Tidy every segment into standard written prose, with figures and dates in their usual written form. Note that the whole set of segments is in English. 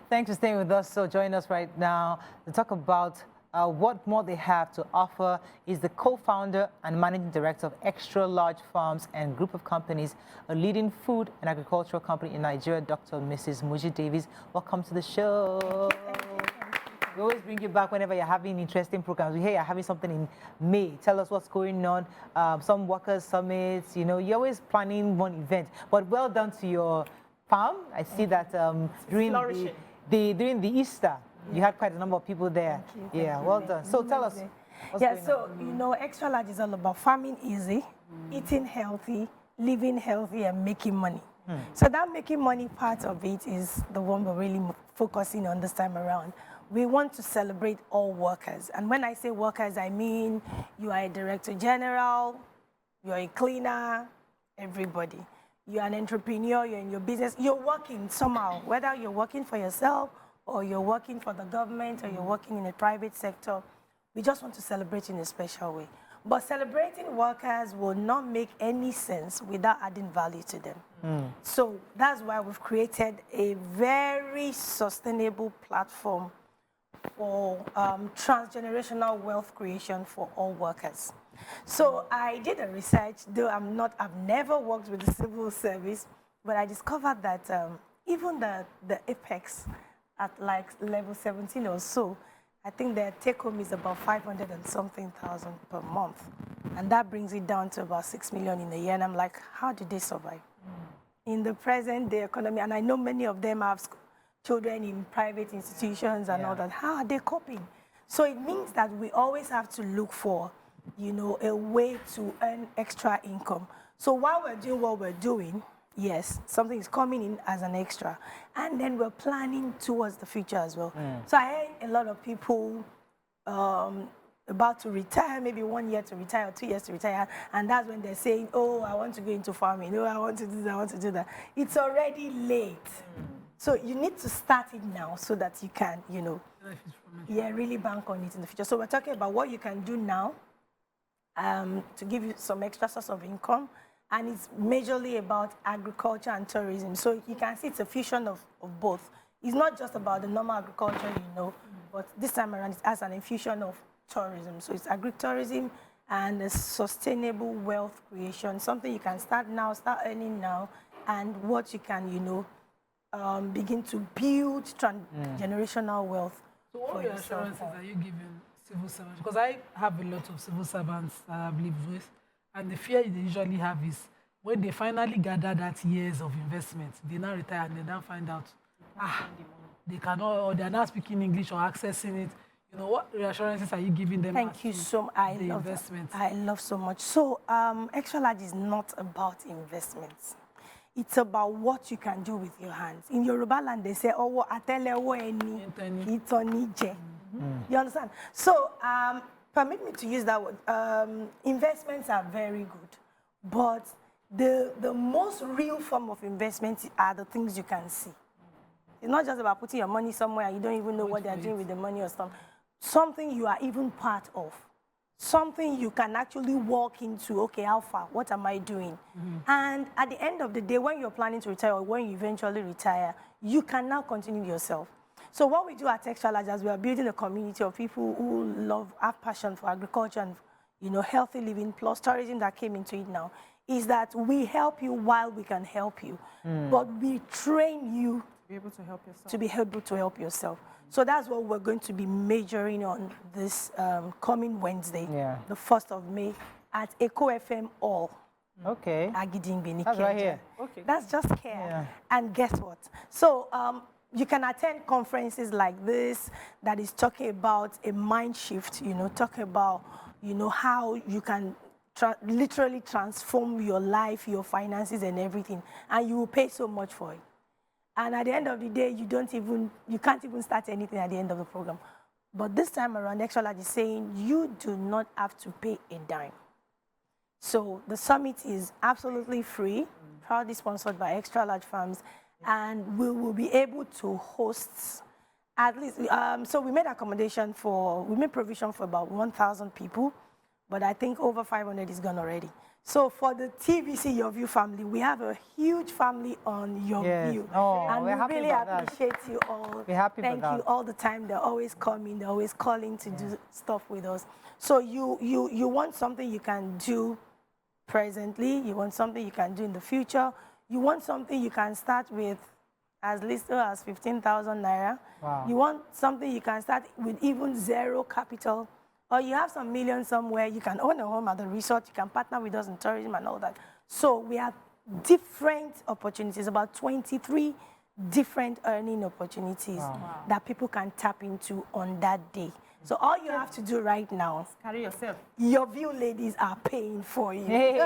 Thanks for staying with us. So join us right now to talk about what more they have to offer. Is the co-founder and managing director of Xtralarge Farms and Group of Companies, a leading food and agricultural company in Nigeria, Dr. Mrs. Moji David. Welcome to the show. We always bring you back whenever you're having interesting programs. We hear you're having something in May. Tell us what's going on. Some workers' summits. You know, you're always planning one event. But well done to your farm. I see that during the Easter, you had quite a number of people there. Yeah, well done. So tell us. You know, Xtralarge is all about farming easy, eating healthy, living healthy, and making money. So that making money part of it is the one we're really focusing on this time around. We want to celebrate all workers. And when I say workers, I mean you are a director general, you're a cleaner, everybody. You're an entrepreneur, you're in your business, you're working somehow, whether you're working for yourself or you're working for the government or you're working in the private sector. We just want to celebrate in a special way. But celebrating workers will not make any sense without adding value to them. So that's why we've created a very sustainable platform for transgenerational wealth creation for all workers. So I did a research, though I've never worked with the civil service, but I discovered that even the apex at like level 17 or so, I think their take home is about 500 and something thousand per month. And that brings it down to about 6 million in a year. And I'm like, how do they survive? In the present day economy, and I know many of them have children in private institutions and all that. How are they coping? So it means that we always have to look for, you know, a way to earn extra income. So while we're doing what we're doing, yes, something is coming in as an extra. And then we're planning towards the future as well. So I heard a lot of people about to retire, maybe 1 year to retire or 2 years to retire. And that's when they're saying, oh, I want to go into farming. Oh, I want to do that, I want to do that. It's already late. So you need to start it now so that you can, you know, really bank on it in the future. So we're talking about what you can do now to give you some extra source of income. And it's majorly about agriculture and tourism. So you can see it's a fusion of both. It's not just about the normal agriculture, you know, but this time around it has an infusion of tourism. So it's agritourism and a sustainable wealth creation, something you can start now, start earning now, and what you can, you know, begin to build generational wealth. So what reassurances are you giving civil servants? Because I have a lot of civil servants that I believe with, and the fear they usually have is when they finally gather that years of investment, they now retire and they now find out, they cannot, or they're not speaking English or accessing it. You know, what reassurances are you giving them? Thank you so much. I love investment. I love so much. So Xtralarge is not about investments. It's about what you can do with your hands. In Yoruba land, they say, "Oh, atele wo eni, itoni je." You understand? So, permit me to use that word. Investments are very good, but the most real form of investment are the things you can see. It's not just about putting your money somewhere and you don't even know what they're doing with the money or something. Something you are even part of. Something you can actually walk into, okay, how far? What am I doing? And at the end of the day, when you're planning to retire or when you eventually retire, you can now continue yourself. So what we do at Xtralarge is we are building a community of people who have passion for agriculture and, you know, healthy living, plus tourism that came into it now, is that we help you while we can help you. But we train you to be able to help yourself. To be able to help yourself. So that's what we're going to be majoring on this coming Wednesday, the 1st of May, at Echo FM Hall. Okay. That's right here. Okay. That's just care. And guess what? So you can attend conferences like this that is talking about a mind shift, you know, talk about, you know, how you can literally transform your life, your finances and everything, and you will pay so much for it. And at the end of the day, you can't even start anything at the end of the program. But this time around, Xtralarge is saying you do not have to pay a dime. So the summit is absolutely free, proudly sponsored by Xtralarge Farms, and we will be able to host at least, so we made provision for about 1,000 people, but I think over 500 is gone already. So for the TVC Your View family, we have a huge family on Your Yes. View. Oh, and we we're happy really about that. appreciate you all. We're happy about Thank that. you all the time. They're always coming, they're always calling to do stuff with us. So you want something you can do presently, you want something you can do in the future, you want something you can start with as little as 15,000 naira. Wow. You want something you can start with even zero capital, or you have some millions somewhere, you can own a home at the resort, you can partner with us in tourism and all that. So we have different opportunities, about 23 different earning opportunities that people can tap into on that day. So all you have to do right now, Carry yourself. Your View ladies are paying for you. Hey.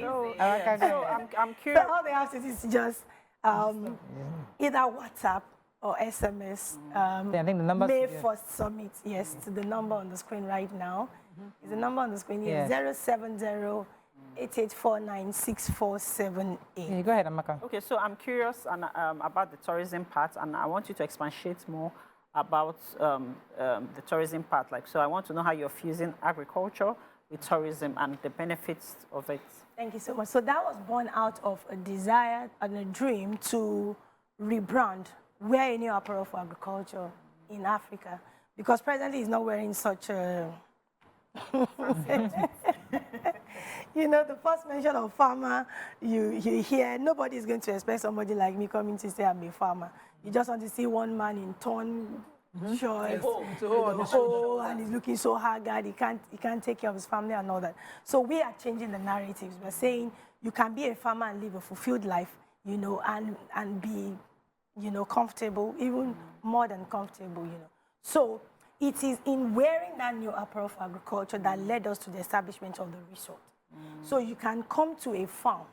So, Okay. so I'm So curious. all they have to do is just either WhatsApp or SMS. I think the numbers. May 1st Summit, yes, to the number on the screen right now. Is the number on the screen here, Yes. 070-8849-6478. Yeah, go ahead, Amaka. Okay, so I'm curious about the tourism part, and I want you to expatiate more about the tourism part. Like, so I want to know how you're fusing agriculture with tourism and the benefits of it. Thank you so much. So that was born out of a desire and a dream to rebrand wear a new apparel for agriculture in Africa, because presently it's not wearing such a you know, the first mention of farmer, you hear, nobody is going to expect somebody like me coming to say I'm a farmer. You just want to see one man in torn shorts, and he's looking so haggard, he can't take care of his family and all that. So we are changing the narratives. We're saying you can be a farmer and live a fulfilled life, you know, and be, you know, comfortable, even more than comfortable, you know. So it is in wearing that new apparel for agriculture that led us to the establishment of the resort. So you can come to a farm.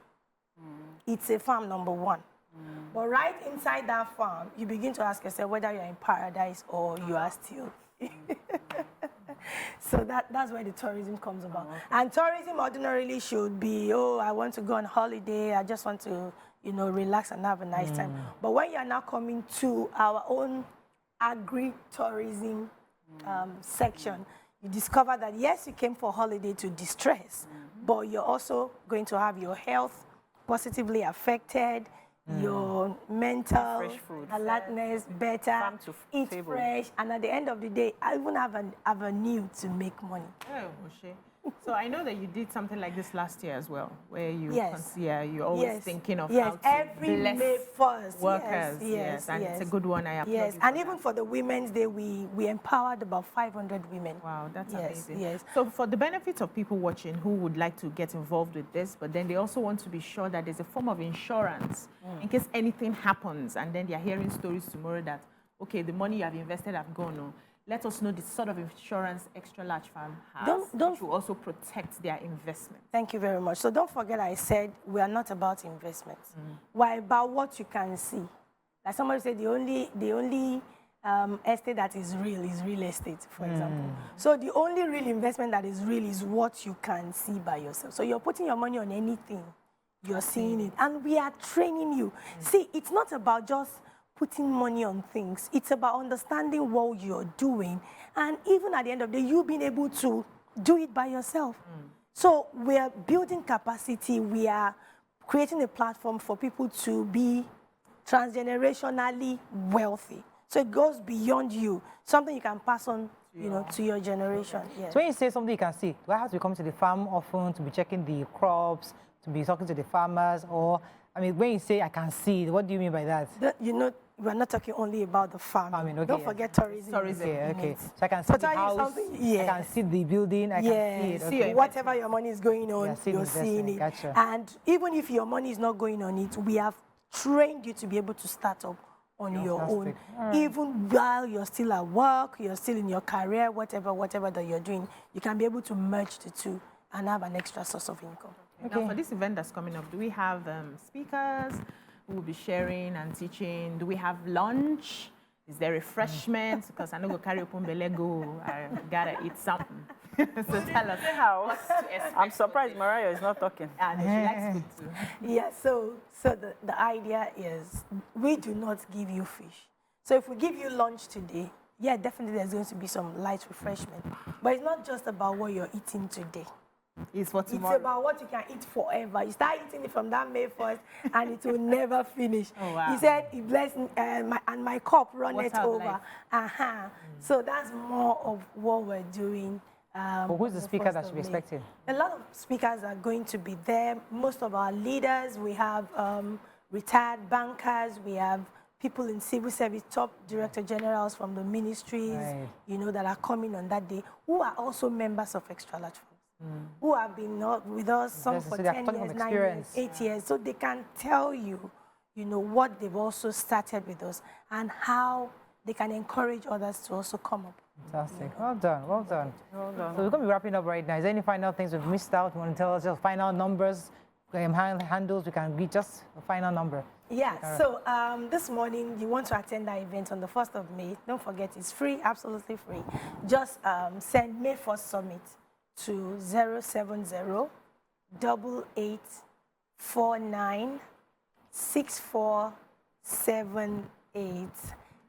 It's a farm, number one. But right inside that farm, you begin to ask yourself whether you're in paradise or you are still. So that's where the tourism comes about. And tourism ordinarily should be, oh, I want to go on holiday, I just want to, you know, relax and have a nice time. But when you're now coming to our own agri-tourism section, you discover that yes, you came for holiday to distress, but you're also going to have your health positively affected, your mental Fresh food. alertness better, Farm to eat table. fresh, and at the end of the day, I even have an avenue to make money. Oh, Moshe. So I know that you did something like this last year as well, where you Yes. you're always thinking of yes, how to every bless May 1st. workers. Yes, and yes. it's a good one. I applaud Yes, you and for even that. for the Women's Day, we empowered about 500 women. Wow, that's Yes, amazing. yes. So for the benefit of people watching who would like to get involved with this, but then they also want to be sure that there's a form of insurance in case anything happens, and then they're hearing stories tomorrow that, okay, the money you have invested have gone on. Let us know the sort of insurance Extra Large Farm has, which will also protect their investment. Thank you very much. So don't forget I said we are not about investments. We're about what you can see. Like somebody said, the only estate that is real estate, for example. So the only real investment that is real is what you can see by yourself. So you're putting your money on anything, you're seeing it. And we are training you. See, it's not about just putting money on things. It's about understanding what you're doing. And even at the end of the day, you being able to do it by yourself. So we are building capacity. We are creating a platform for people to be transgenerationally wealthy. So it goes beyond you, something you can pass on, you know, to your generation. Yes. So when you say something you can see, do I have to come to the farm often to be checking the crops, to be talking to the farmers? Or, I mean, when you say I can see, what do you mean by that? You know, we're not talking only about the farm. Farming, okay, Don't yes. forget tourism. Okay. So I can see So the tell you house, something, I yes. can see the building, I can see it. Okay. Whatever your money is going on, Yeah, seeing you're seeing it. investment, gotcha. And even if your money is not going on it, we have trained you to be able to start up on your own. Fantastic. Even while you're still at work, you're still in your career, whatever that you're doing, you can be able to merge the two and have an extra source of income. Now, for this event that's coming up, do we have speakers who will be sharing and teaching? Do we have lunch? Is there refreshments? Because I know go carry open belle go. I gotta eat something. So tell us How? what to expect. I'm surprised Mariah is not talking. And she likes food too. Yeah, so the idea is we do not give you fish. So if we give you lunch today, yeah, definitely there's going to be some light refreshment. But it's not just about what you're eating today. It's for It's tomorrow. about what you can eat forever. You start eating it from that May 1st, and it will never finish. Oh, wow. He said, "He blessed my cup runneth Water of over." So that's more of what we're doing. But who's the speaker that should be expecting? A lot of speakers are going to be there. Most of our leaders, we have retired bankers, we have people in civil service, top director generals from the ministries, you know, that are coming on that day, who are also members of Xtralarge Farms, who have been with us, some for 10 years, 9 years, 8 years, so they can tell you, you know, what they've also started with us and how they can encourage others to also come up. Fantastic. Well done. Well done. Well done. So we're going to be wrapping up right now. Is there any final things we've missed out? You want to tell us just final numbers, handles? We can read just a final number. Yeah. So this morning, you want to attend that event on the 1st of May. Don't forget, it's free, absolutely free. Just send May 1st Summit to 070-8849-6478.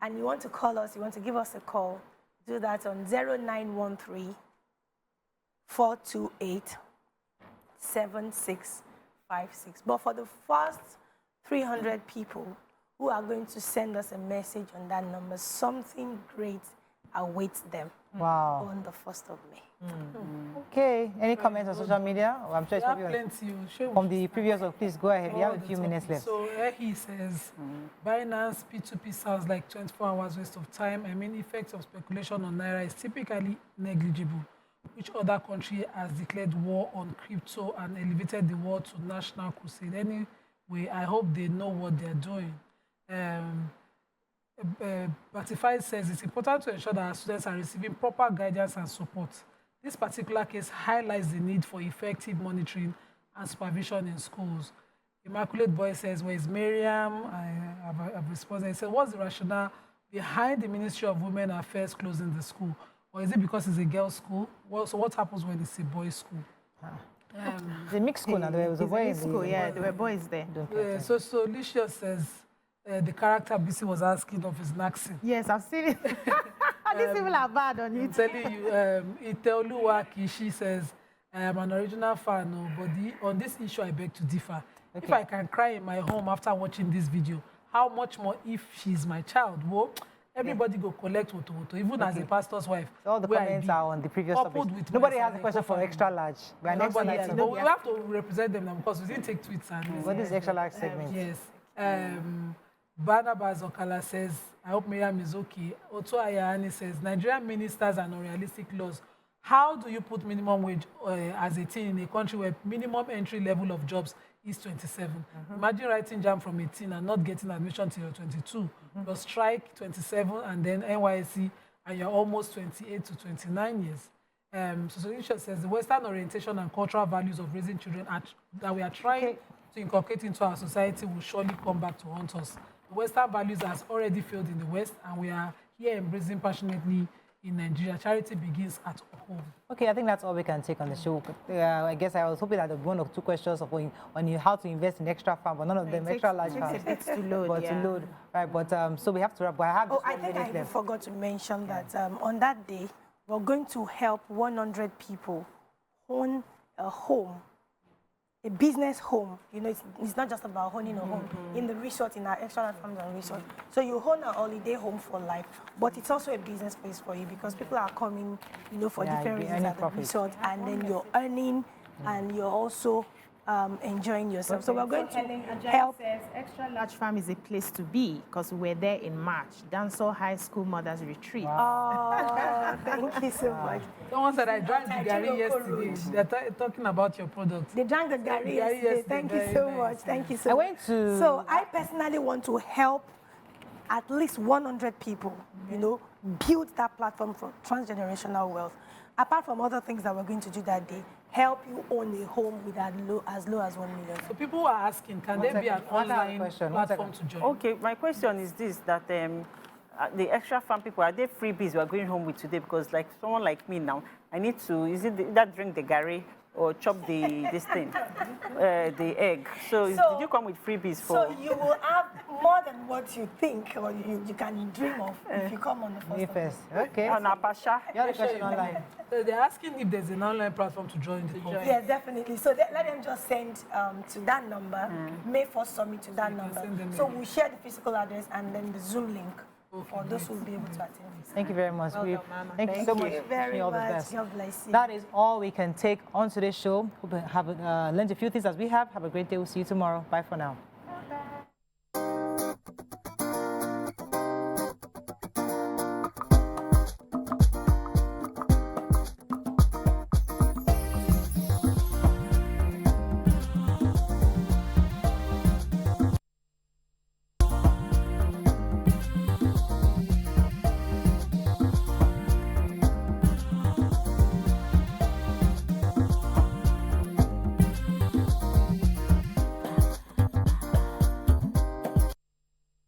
And you want to call us, you want to give us a call, do that on 0913-428-7656. But for the first 300 people who are going to send us a message on that number, something great awaits them on the 1st of May. Okay. Any comments on social media? Oh, I'm sure it's probably from the previous one. Please go ahead. We have a few minutes left. So he says, Binance P2P sounds like 24 hours waste of time. I mean, effects of speculation on Naira is typically negligible. Which other country has declared war on crypto and elevated the war to national crusade? Anyway, I hope they know what they're doing. Batified says it's important to ensure that our students are receiving proper guidance and support. This particular case highlights the need for effective monitoring and supervision in schools. Immaculate Boy says, where is Miriam? I've responded. He said, what's the rationale behind the Ministry of Women Affairs closing the school? Or is it because it's a girls' school? Well, so what happens when it's a boys' school? It's a mixed school now. There was a boy in the school, yeah, there were boys there. So Licia says, the character BC was asking of his accent. Yes, I've seen it. These people are bad on I'm YouTube. telling you, Iteoluwa Kishi says, I am an original fan, but on this issue, I beg to differ. Okay. If I can cry in my home after watching this video, how much more if she's my child? Well, everybody go collect woto, even as a pastor's wife. So all the comments are on the previous topic. Nobody has a question for Xtralarge. But we have to represent them because we didn't take tweets. What is Xtralarge segment? Yes. Barnabas Okala says, I hope Miriam is okay. Oto Ayani says, Nigerian ministers and unrealistic laws. How do you put minimum wage as a teen in a country where minimum entry level of jobs is 27? Imagine writing JAM from 18 and not getting admission till you're 22. Your strike 27 and then NYSC and you're almost 28 to 29 years. So Solution says the Western orientation and cultural values of raising children that we are trying to inculcate into our society will surely come back to haunt us. The Western values has already failed in the West, and we are here embracing passionately in Nigeria. Charity begins at home. Okay, I think that's all we can take on the show. I guess I was hoping that there would be one or two questions on how to invest in extra farm, but none of them Xtralarge farms. It's to load, but to load, right? But so we have to wrap. But I have. I think I forgot to mention that on that day we're going to help 100 people own a home. A business home, you know, it's not just about owning a home in the resort, in our Xtralarge Farms and Resort. So you own a holiday home for life, but it's also a business space for you because people are coming, you know, for different reasons at the resort, and then you're earning and you're also enjoying yourself. So we're going to help. Xtralarge Farm is a place to be because we were there in March, Dancehall High School Mothers Retreat. Oh, thank you so much. Someone said I drank the Gary yesterday. They're talking about your product. They drank the Gary yesterday. Thank you so much. Thank you so much. I went to. So I personally want to help at least 100 people, you know, build that platform for transgenerational wealth. Apart from other things that we're going to do that day, help you own a home with as low as 1 million. So people are asking, can there be an online platform to join? Okay, my question is this, that the extra farm people, are they freebies we are going home with today? Because like someone like me now, I need to, is it either drink the Gary or chop this thing, the egg. So, did you come with freebies for? So you will have more than what you think or you can dream of if you come on the first. First. Okay. On Apasha? You have a question online. So they're asking if there's an online platform to join the call. Yes, definitely. So let them just send to that number, May 1st submit to that number. So we'll share the physical address and then the Zoom link for those who will be able to attend this. Thank you very much. Well done, Mama. Thank you so much. Thank you very Wishing you all the much. best. God bless you. That is all we can take on today's show. Hope you have learned a few things as we have. Have a great day. We'll see you tomorrow. Bye for now.